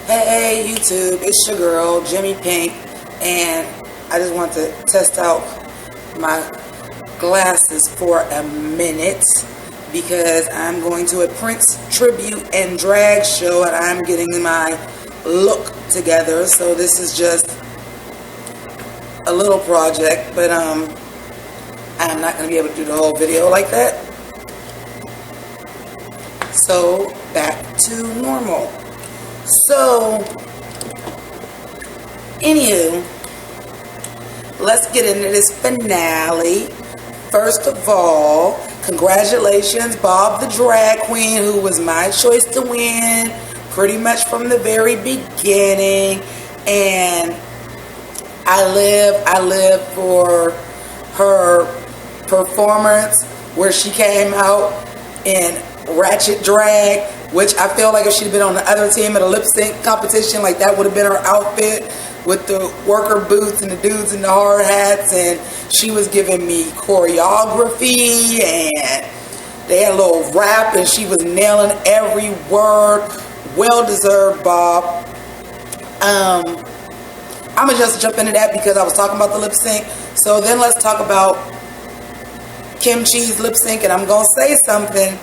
Hey YouTube, it's your girl Jimmy Pink, and I just want to test out my glasses for a minute because I'm going to a Prince tribute and drag show and I'm getting my look together. So this is just a little project, but I'm not going to be able to do the whole video like that. So back to normal. So, anywho, let's get into this finale. First of all, congratulations, Bob the Drag Queen, who was my choice to win pretty much from the very beginning. And I live for her performance where she came out in ratchet drag, which I feel like if she'd been on the other team at a lip sync competition, like that would have been her outfit with the worker boots and the dudes in the hard hats, and she was giving me choreography and they had a little rap and she was nailing every word. Well deserved, Bob. I'm gonna just jump into that because I was talking about the lip sync. So then let's talk about Kim Chi's lip sync, and I'm gonna say something.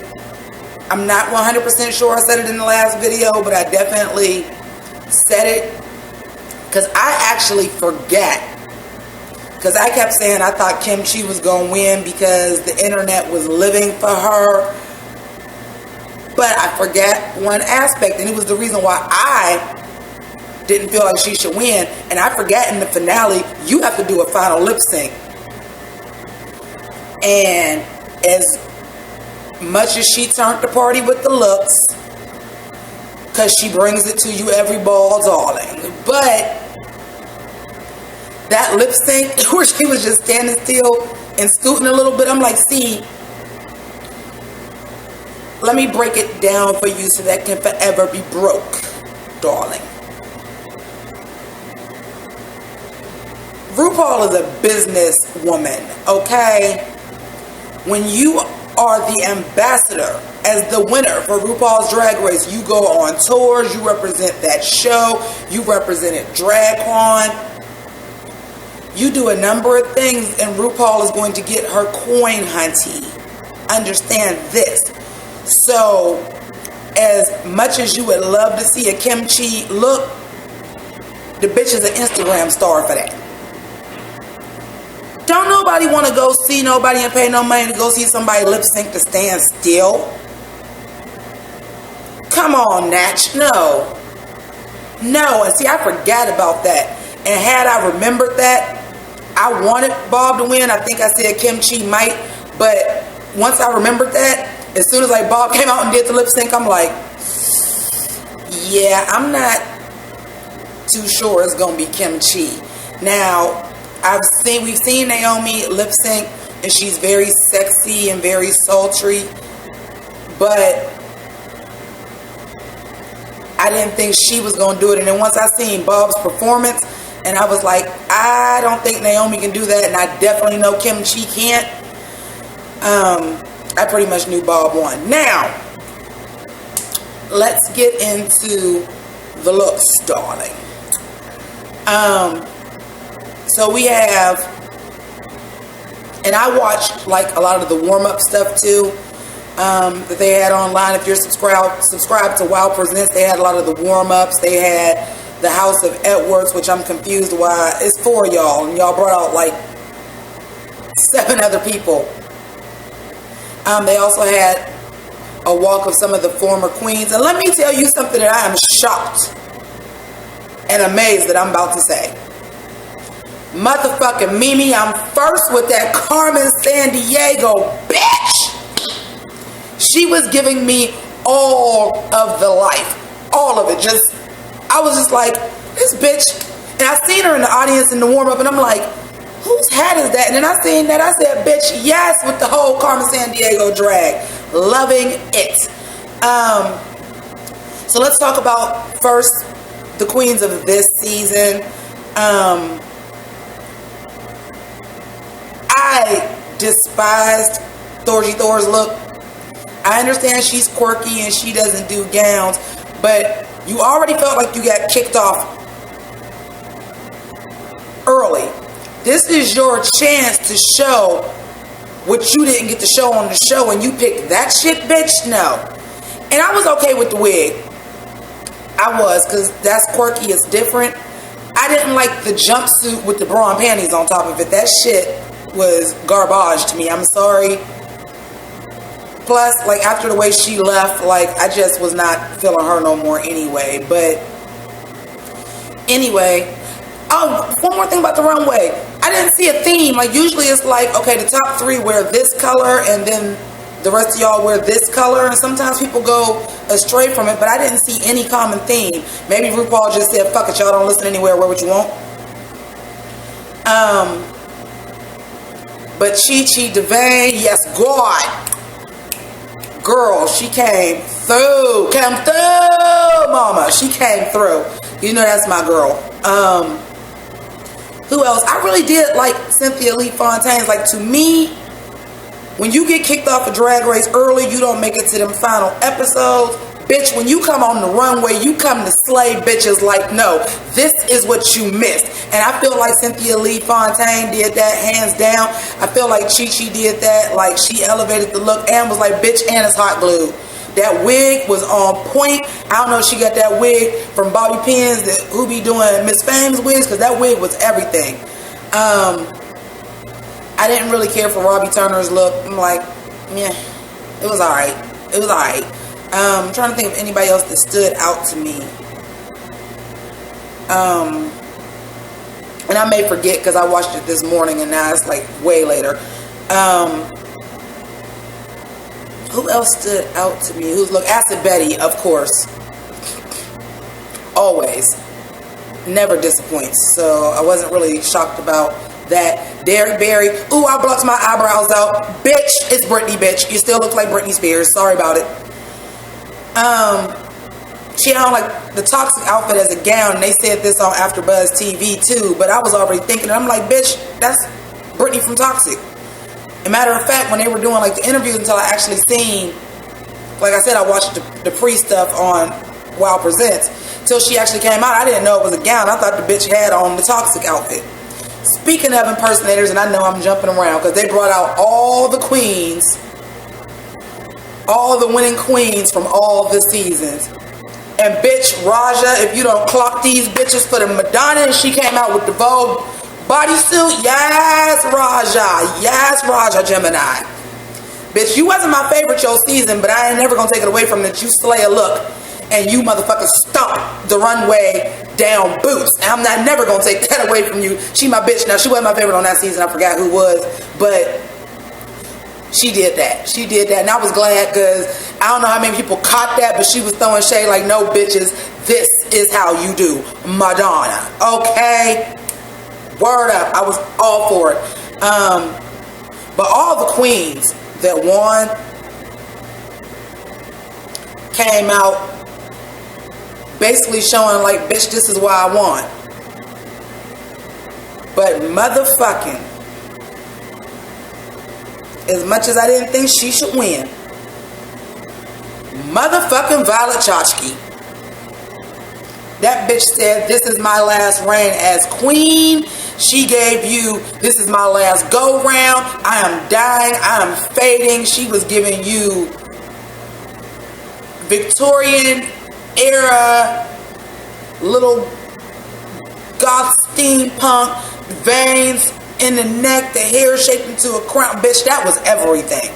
I'm not 100% sure I said it in the last video, but I definitely said it because I actually forgot. Because I kept saying I thought Kim Chi was going to win because the internet was living for her. But I forgot one aspect, and it was the reason why I didn't feel like she should win. And I forgot in the finale, you have to do a final lip sync. And as much as she turned the party with the looks, because she brings it to you every ball, darling, but that lip sync where she was just standing still and scooting a little bit, I'm like, see, let me break it down for you so that can forever be broke, darling. RuPaul is a businesswoman, okay? When you are the ambassador as the winner for RuPaul's Drag Race, you go on tours, you represent that show, you represented DragCon, you do a number of things, and RuPaul is going to get her coin, hunty. Understand this. So as much as you would love to see a Kim Chi look, the bitch is an Instagram star for that. Don't nobody want to go see nobody and pay no money to go see somebody lip sync to stand still. Come on, Natch. No. And see, I forgot about that. And had I remembered that, I wanted Bob to win. I think I said Kim Chi might. But once I remembered that, as soon as like Bob came out and did the lip sync, I'm like, yeah, I'm not too sure it's going to be Kim Chi. Now, we've seen Naomi lip sync, and she's very sexy and very sultry, but I didn't think she was going to do it. And then once I seen Bob's performance, and I was like, I don't think Naomi can do that, and I definitely know Kim Chi can't. I pretty much knew Bob won. Now, let's get into the looks, darling. So we have, and I watched like a lot of the warm-up stuff too, that they had online. If you're subscribed to Wow Presents, they had a lot of the warm-ups. They had the House of Edwards, which I'm confused why. It's for y'all, and y'all brought out like 7 other people. They also had a walk of some of the former queens. And let me tell you something that I am shocked and amazed that I'm about to say. Motherfucking Mimi, I'm first with that Carmen Sandiego, bitch. She was giving me all of the life, all of it. I was just like, this bitch. And I seen her in the audience in the warm up, and I'm like, whose hat is that? And then I seen that, I said, bitch, yes, with the whole Carmen Sandiego drag, loving it. So let's talk about first the queens of this season. I despised Thorgy Thor's look. I understand she's quirky and she doesn't do gowns, but You already felt like you got kicked off early. This is your chance to show what you didn't get to show on the show, and you picked that shit, bitch. No. And I was okay with the wig. I was, because that's quirky, it's different. I didn't like the jumpsuit with the bra and panties on top of it. That shit was garbage to me. I'm sorry. Plus, like, after the way she left, like, I just was not feeling her no more anyway. But anyway, oh, one more thing about the runway. I didn't see a theme. Like, usually it's like, okay, the top 3 wear this color, and then the rest of y'all wear this color. And sometimes people go astray from it, but I didn't see any common theme. Maybe RuPaul just said, fuck it, y'all don't listen anywhere, wear what you want. But Chi Chi DeVane, yes, God. Girl, she came through. Mama. She came through. You know that's my girl. Who else? I really did like Cynthia Lee Fontaine's. Like, to me, when you get kicked off a Drag Race early, you don't make it to them final episodes. Bitch, when you come on the runway, you come to slay bitches. Like, no, this is what you missed. And I feel like Cynthia Lee Fontaine did that, hands down. I feel like Chi Chi did that. Like, she elevated the look and was like, bitch, and it's hot glue. That wig was on point. I don't know if she got that wig from Bobby Pins, that who be doing Miss Fame's wigs, because that wig was everything. I didn't really care for Robbie Turner's look. I'm like, yeah, it was alright. It was alright. I'm trying to think of anybody else that stood out to me. And I may forget because I watched it this morning and now it's like way later. Who else stood out to me? Acid Betty, of course. Always. Never disappoints. So I wasn't really shocked about that. Derek Barry. Ooh, I blocked my eyebrows out. Bitch, it's Britney, bitch. You still look like Britney Spears. Sorry about it. She had on like the toxic outfit as a gown, and they said this on AfterBuzz TV too, but I was already thinking, I'm like, bitch, that's Britney from Toxic. As a matter of fact, when they were doing like the interviews, until I actually seen, like I said, I watched the pre-stuff on Wow Presents, till she actually came out, I didn't know it was a gown. I thought the bitch had on the Toxic outfit. Speaking of impersonators, and I know I'm jumping around, because they brought out all the queens, all the winning queens from all the seasons. And bitch, Raja, if you don't clock these bitches for the Madonna, and she came out with the Vogue bodysuit, yes, Raja Gemini. Bitch, you wasn't my favorite your season, but I ain't never gonna take it away from that. You slay a look, and you motherfuckers stomp the runway down boots. And I'm not never gonna take that away from you. She my bitch. Now, she wasn't my favorite on that season. I forgot who was, but she did that. She did that. And I was glad, because I don't know how many people caught that, but she was throwing shade like, no, bitches, this is how you do Madonna. Okay? Word up. I was all for it. But all the queens that won came out basically showing like, bitch, this is why I won. But motherfucking, as much as I didn't think she should win, motherfucking Violet Chachki, that bitch said, this is my last reign as queen. She gave you, this is my last go round. I am dying. I am fading. She was giving you Victorian era, little goth steampunk, veins in the neck, the hair shaped into a crown. Bitch, that was everything.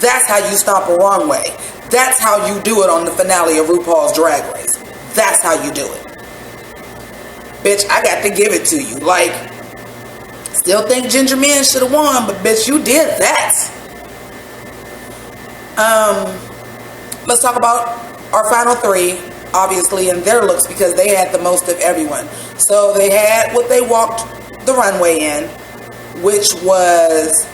That's how you stomp a runway. That's how you do it on the finale of RuPaul's Drag Race. That's how you do it. Bitch, I got to give it to you. Like, still think Ginger Man should have won, but bitch, you did that. Let's talk about our final 3, obviously, and their looks, because they had the most of everyone. So they had what they walked the runway in, which was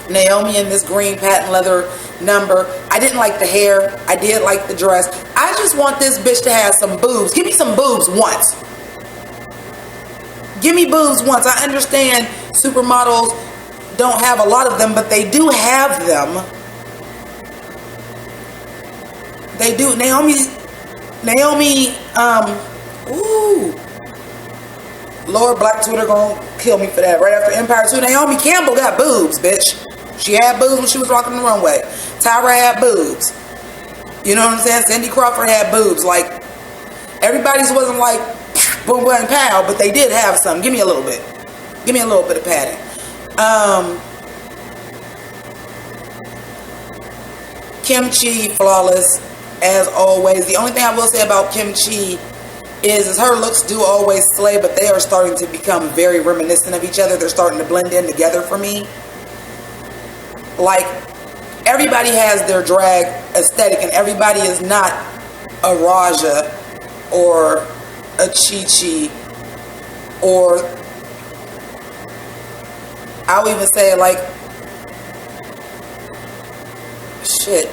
Naomi in this green patent leather number. I didn't like the hair. I did like the dress. I just want this bitch to have some boobs. Give me some boobs once. Give me boobs once. I understand supermodels don't have a lot of them, but they do have them. They do. Naomi Naomi, ooh, Lord, Black Twitter gonna kill me for that. Right after Empire 2, Naomi Campbell got boobs, bitch. She had boobs when she was rocking the runway. Tyra had boobs. You know what I'm saying? Cindy Crawford had boobs. Like, everybody's wasn't like boom, boom, pow, but they did have some. Give me a little bit. Give me a little bit of padding. Kimchi, flawless, as always. The only thing I will say about Kimchi is her looks do always slay, but they are starting to become very reminiscent of each other. They're starting to blend in together for me. Like, everybody has their drag aesthetic, and everybody is not a Raja or a Chi-Chi, or I'll even say, like, shit.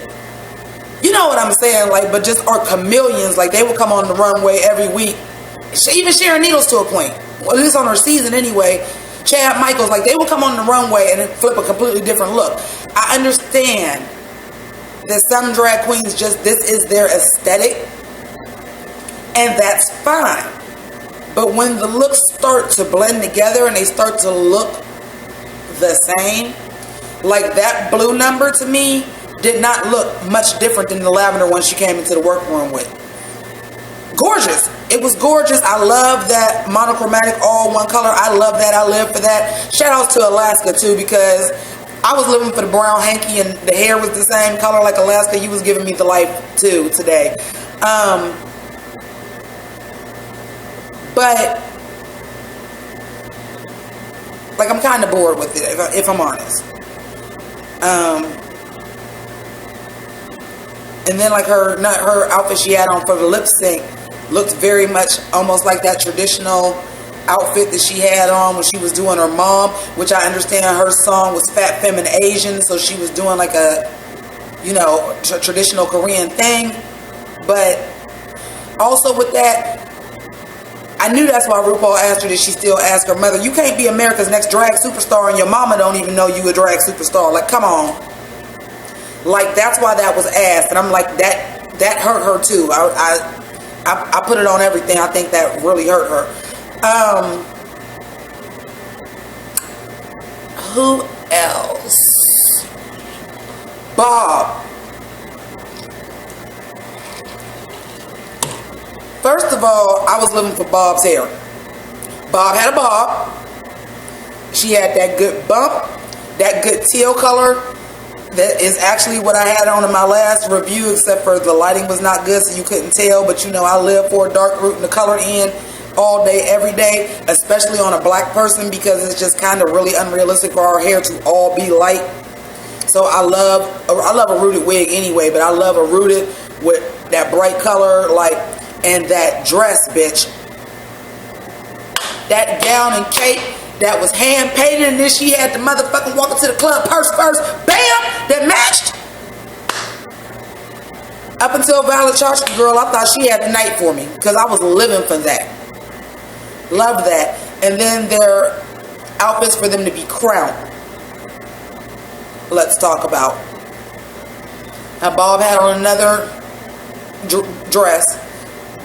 You know what I'm saying? Like, but just are chameleons. Like, they will come on the runway every week. Even Sharon Needles to a point. Well, at least on her season anyway. Chad Michaels, like, they will come on the runway and flip a completely different look. I understand that some drag queens just, this is their aesthetic, and that's fine. But when the looks start to blend together and they start to look the same, like that blue number to me did not look much different than the lavender one she came into the workroom with. Gorgeous. It was gorgeous. I love that monochromatic all one color. I love that. I live for that. Shout outs to Alaska too, because I was living for the brown hanky and the hair was the same color like Alaska. You was giving me the life too today. But like, I'm kind of bored with it, if I'm honest. And then like her outfit she had on for the lip sync looked very much almost like that traditional outfit that she had on when she was doing her mom, which I understand her song was Fat Femin' Asian, so she was doing like a, you know, traditional Korean thing. But also with that, I knew that's why RuPaul asked her, did she still ask her mother? You can't be America's next drag superstar and your mama don't even know you a drag superstar. Like, come on. Like, that's why that was asked. And I'm like, that hurt her too. I put it on everything. I think that really hurt her. Who else? Bob. First of all, I was living for Bob's hair. Bob had a bob. She had that good bump, that good teal color. That is actually what I had on in my last review, except for the lighting was not good, so you couldn't tell. But you know, I live for a dark root and the color in all day, every day, especially on a black person, because it's just kind of really unrealistic for our hair to all be light. So I love a rooted wig anyway, but I love a rooted with that bright color, like, and that dress, bitch. That gown and cape that was hand painted, and then she had the motherfucking walk into the club purse first, bam, that matched. Up until Violet Chachki, girl, I thought she had the night for me, because I was living for that. Love that. And then their outfits for them to be crowned. Let's talk about. Now, Bob had on another dress,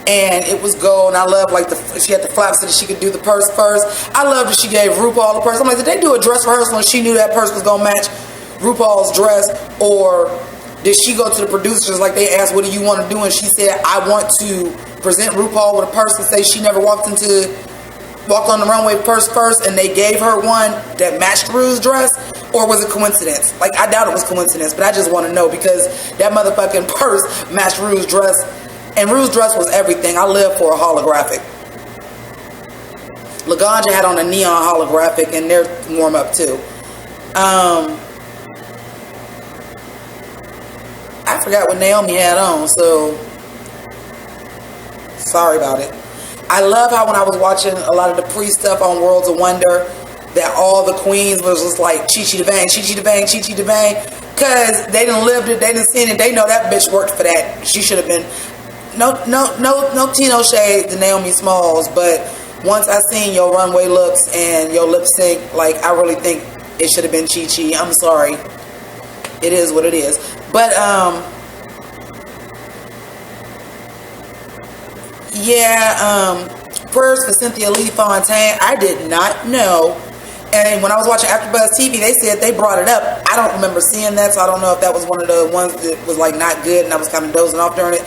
and it was gold, and I love, like, she had the flaps so that she could do the purse first. I love that she gave RuPaul the purse. I'm like, did they do a dress rehearsal and she knew that purse was gonna match RuPaul's dress, or did she go to the producers like they asked, what do you want to do? And she said, I want to present RuPaul with a purse and say she never walked on the runway purse first, and they gave her one that matched Ru's dress? Or was it coincidence? Like, I doubt it was coincidence, but I just want to know, because that motherfucking purse matched Ru's dress. And Ru's dress was everything. I live for a holographic. Laganja had on a neon holographic, and they're warm up too. I forgot what Naomi had on, so sorry about it. I love how when I was watching a lot of the pre-stuff on Worlds of Wonder, that all the queens was just like Chi-Chi DeVang, Chi-Chi DeVang, Chi-Chi DeVang, because they done lived it, they done seen it, they know that bitch worked for that. She should have been. No Tino shade to Naomi Smalls, but once I seen your runway looks and your lip sync, like, I really think it should have been Chi-Chi. I'm sorry. It is what it is. But Yeah, prayers for Cynthia Lee Fontaine. I did not know. And when I was watching AfterBuzz TV, they said they brought it up. I don't remember seeing that, so I don't know if that was one of the ones that was like not good and I was kind of dozing off during it.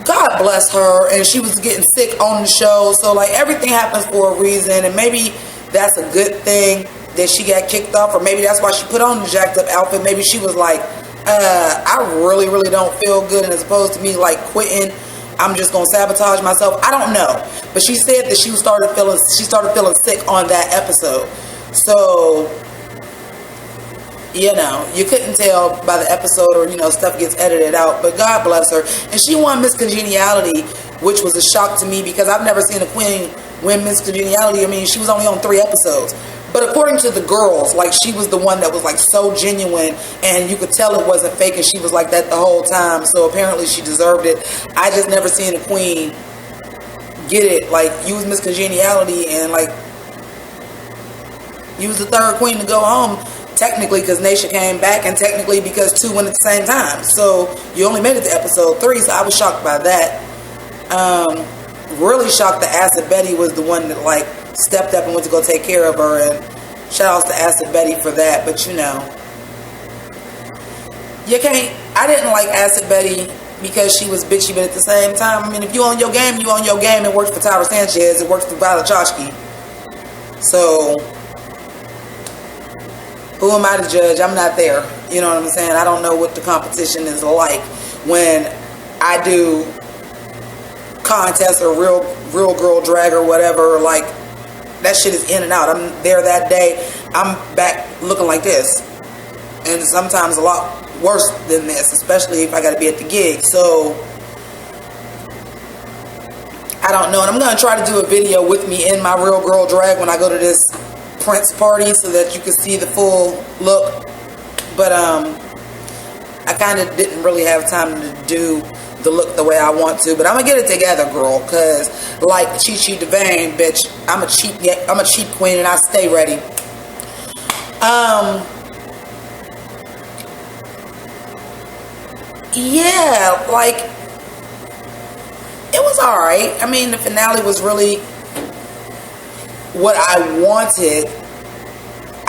God bless her, and she was getting sick on the show, so like everything happens for a reason, and maybe that's a good thing that she got kicked off, or maybe that's why she put on the jacked up outfit. Maybe she was like, I really don't feel good, and as opposed to me like quitting, I'm just gonna sabotage myself. I don't know, but she said that she started feeling sick on that episode. So you know, you couldn't tell by the episode, or stuff gets edited out. But God bless her, and she won Miss Congeniality, which was a shock to me because I've never seen a queen win Miss Congeniality. I mean, she was only on 3 episodes. But according to the girls, like, she was the one that was, like, so genuine, and you could tell it wasn't fake, and she was like that the whole time, so apparently she deserved it. I just never seen a queen get it, like, use Miss Congeniality, and, like, use the 3rd queen to go home, technically, because Naysha came back, and technically because 2 went at the same time, so you only made it to episode 3, so I was shocked by that. Really shocked that Acid Betty was the one that, like, stepped up and went to go take care of her, and shout outs to Acid Betty for that. But you can't. I didn't like Acid Betty because she was bitchy, but at the same time, I mean, if you own your game, you own your game. It works for Tyra Sanchez, it works for Violet Chachki. So who am I to judge? I'm not there. You know what I'm saying? I don't know what the competition is like when I do contests or real girl drag or whatever. Like, that shit is in and out. I'm there that day, I'm back looking like this, and sometimes a lot worse than this, especially if I gotta be at the gig. So I don't know, and I'm gonna try to do a video with me in my real girl drag when I go to this Prince party so that you can see the full look. But I kind of didn't really have time to do the look the way I want to, but I'm gonna get it together, girl, because like Chi Chi DeVane, bitch, I'm a cheap queen, and I stay ready. Yeah, like, it was alright. I mean, the finale was really what I wanted.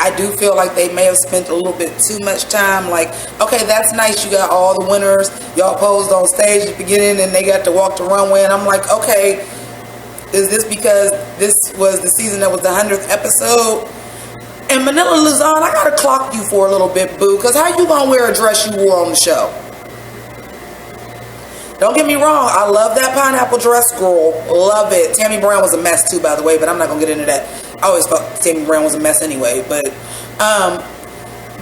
I do feel like they may have spent a little bit too much time. Like, okay, that's nice, you got all the winners, y'all posed on stage at the beginning and they got to walk the runway, and I'm like, okay, is this because this was the season that was the 100th episode? And Manila Luzon, I gotta clock you for a little bit, boo, because how you gonna wear a dress you wore on the show? Don't get me wrong, I love that pineapple dress, girl, love it. Tammy Brown was a mess too, by the way, but I'm not gonna get into that. I always thought Tammy Brown was a mess anyway, but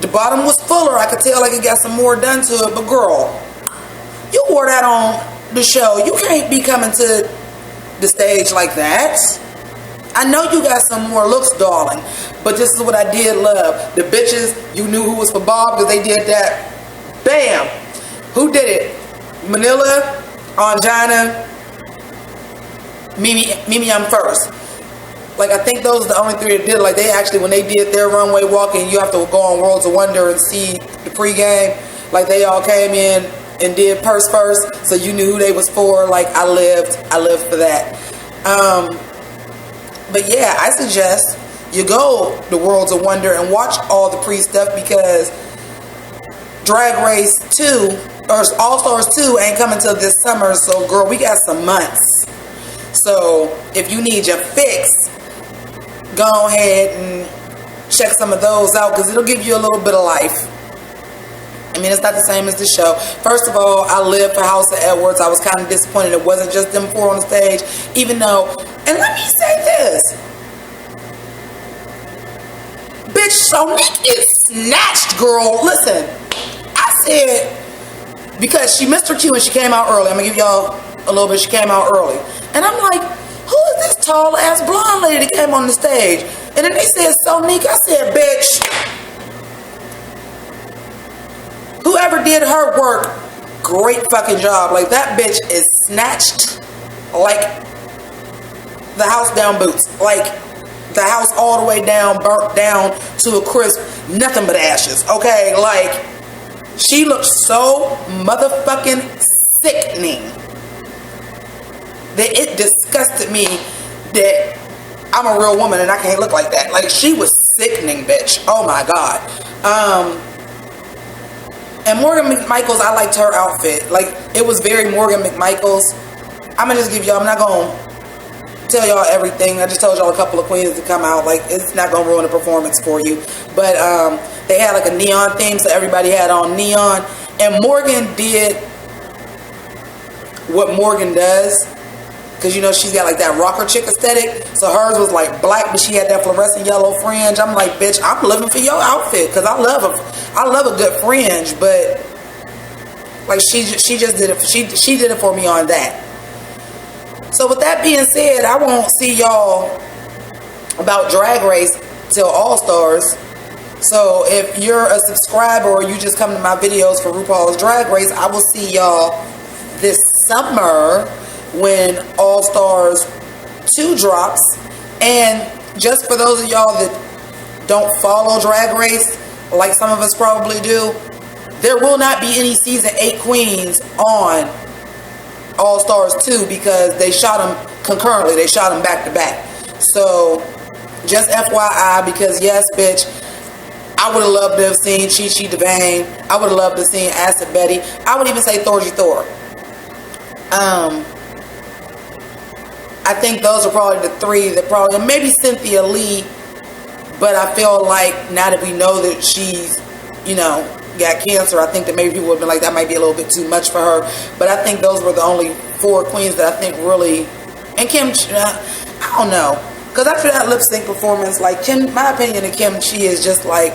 the bottom was fuller. I could tell like it got some more done to it, but girl, you wore that on the show. You can't be coming to the stage like that. I know you got some more looks, darling, but this is what I did love. The bitches, you knew who was for Bob because they did that. Bam! Who did it? Manila, Angina, Mimi, I'm first. Like, I think those are the only 3 that did it. Like, they actually, when they did their runway walking, you have to go on Worlds of Wonder and see the pregame. Like, they all came in and did purse first, so you knew who they was for. Like, I lived for that. But yeah, I suggest you go to Worlds of Wonder and watch all the pre-stuff, because Drag Race 2, or All Stars 2 ain't coming till this summer, so girl, we got some months. So if you need your fix, go ahead and check some of those out, because it'll give you a little bit of life. I mean, it's not the same as the show. First of all, I lived for House of Edwards. I was kind of disappointed it wasn't just them 4 on the stage, even though, and let me say this, bitch, Sonique is snatched, girl. Listen, I said, because she missed her cue and she came out early. I'm gonna give y'all a little bit. She came out early, and I'm like, who is this tall ass blonde lady that came on the stage? And then they said Sonique. I said, bitch, whoever did her work, great fucking job. Like, that bitch is snatched like the house down boots. Like, the house all the way down, burnt down to a crisp, nothing but ashes, okay? Like, she looks so motherfucking sickening. that it disgusted me that I'm a real woman and I can't look like that. Like, she was sickening, bitch. Oh my God. And Morgan McMichaels, I liked her outfit. Like, it was very Morgan McMichaels. I'm gonna just give y'all, I'm not gonna tell y'all everything. I just told y'all a couple of queens to come out. Like, it's not gonna ruin the performance for you. But they had like a neon theme, so everybody had on neon. And Morgan did what Morgan does, because you know she's got like that rocker chick aesthetic. So hers was like black, but she had that fluorescent yellow fringe. I'm like, bitch, I'm living for your outfit, because I love a good fringe. But like, she just did it. She did it for me on that. So with that being said, I won't see y'all about Drag Race till All Stars. So if you're a subscriber or you just come to my videos for RuPaul's Drag Race, I will see y'all this summer when All Stars 2 drops. And just for those of y'all that don't follow Drag Race, like some of us probably do, there will not be any season 8 queens on All Stars 2 because they shot them concurrently. They shot them back to back. So just FYI, because yes, bitch, I would have loved to have seen Chi Chi DeVane. I would have loved to have seen Acid Betty. I would even say Thorgy Thor. I think those are probably the 3 that probably, and maybe Cynthia Lee, but I feel like now that we know that she's, you know, got cancer, I think that maybe people would have been like, that might be a little bit too much for her. But I think those were the only 4 queens that I think really, and Kim, I don't know. Because after that lip sync performance, like, Kim, my opinion of Kim Chi is just like,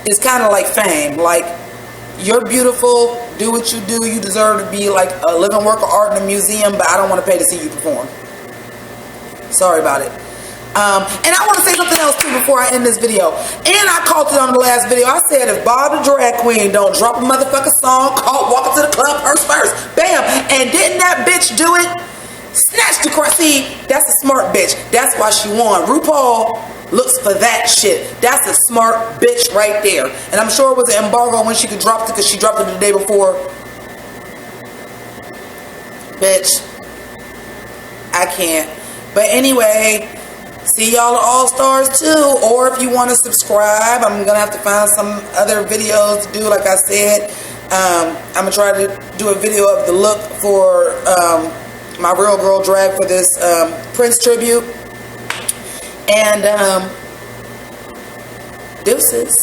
it's kind of like Fame. Like, you're beautiful, do what you do, you deserve to be like a living work of art in a museum, but I don't want to pay to see you perform. Sorry about it. And I want to say something else too before I end this video. And I called it on the last video. I said, if Bob the Drag Queen don't drop a motherfucking song called Walking to the Club first, bam, and didn't that bitch do it? Snatched the cross. See, that's a smart bitch. That's why she won. RuPaul looks for that shit. That's a smart bitch right there. And I'm sure it was an embargo when she could drop it, because she dropped it the day before. Bitch, I can't. But anyway, see y'all at All Stars 2. Or if you want to subscribe, I'm gonna have to find some other videos to do. Like I said, I'm gonna try to do a video of the look for my Real Girl drag for this Prince tribute. And deuces.